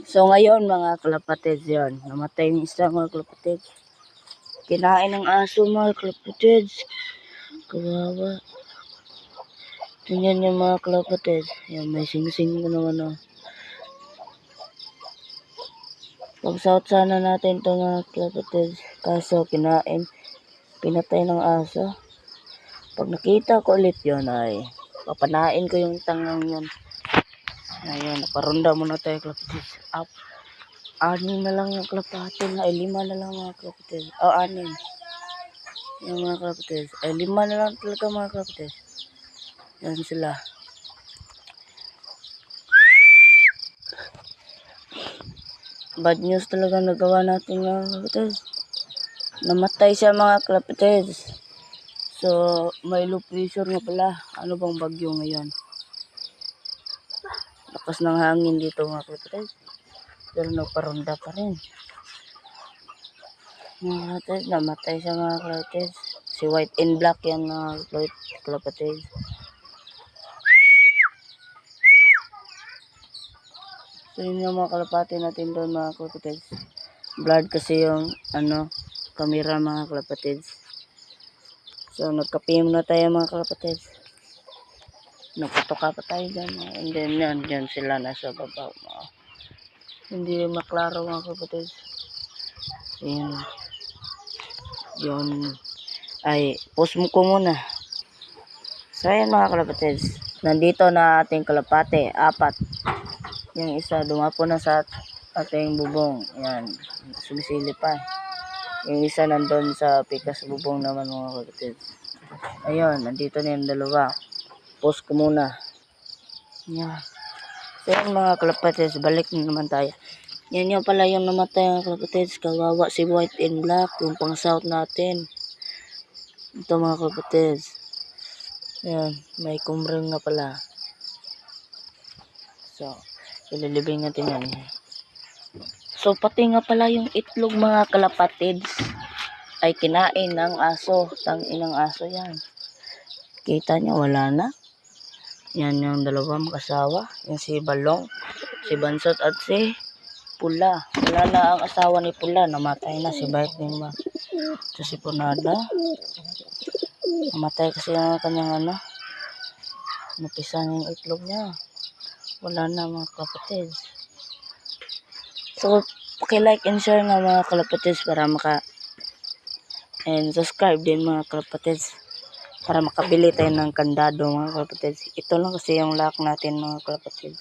So ngayon mga kalapatid, yan, namatay yung isa mga kalapatid. Kinain ng aso mga kalapatid. Kawawa. Tingnan yung mga kalapatid. Yan, may sing-sing ko naman o. Pag-shout sana natin ito mga kalapatid. Kaso kinain. Pinatay ng aso. Pag nakita ko ulit yun ay papanain ko yung tangang yun. Ayun, naparunda muna tayo kalapatid. Up. 6 na lang yung kalapatid. Ay 5 na lang mga kalapatid. O 6. Yung mga kalapatid. Ay 5 na lang talaga mga kalapatid. Yan sila. Bad news talaga nagawa natin mga kalapatid. Namatay siya mga kalapatid. So, may low pressure nga pala. Ano bang bagyo ngayon? Lakas ng hangin dito mga kalapatid. Pero nagparonda pa rin. Mga kalapatid, namatay siya mga kalapatid. Si White and Black yan mga kalapatid. So, yun yung mga kalapatid natin doon mga kalapatid. Blood kasi yung camera mga kalapatid. So, nagkape muna tayo mga kalapatid. Nagputoka pa tayo dyan. And then, yan sila nasa baba. Hindi maklaro mga kalapatid. Ayan. Yun. Ay, post mo ko muna. So, ayan mga kalapatid. Nandito na ating kalapate. 4. Yung isa, dumapo na sa ating bubong. Ayan. Sumisili pa. Yung isa nandun sa pikas bubong naman mga kalapatid. Ayun, nandito na yung dalawa. Post ko muna. Yan. So yan mga kalapatid, balik na naman tayo. Yan yung pala yung namatay mga kalapatid. Kawawa si White and Black, yung pang south natin. Ito mga kalapatid. Yan, may kumring na pala. So, ililibing natin yan. So pati nga pala yung itlog mga kalapatid ay kinain ng aso. Tangin ng aso yan. Kita nyo, wala na. Yan yung dalawa mag-asawa. Yung si Balong, si Bansot at si Pula. Wala na ang asawa ni Pula. Namatay na si Bait din ba. Ito si Punada. Namatay kasi yung kanyang napisan yung itlog niya. Wala na mga kalapatid. So, paki-like and share nga mga kalapatid para and subscribe din mga kalapatid para makabili tayo ng kandado mga kalapatid. Ito lang kasi yung lock natin mga kalapatid.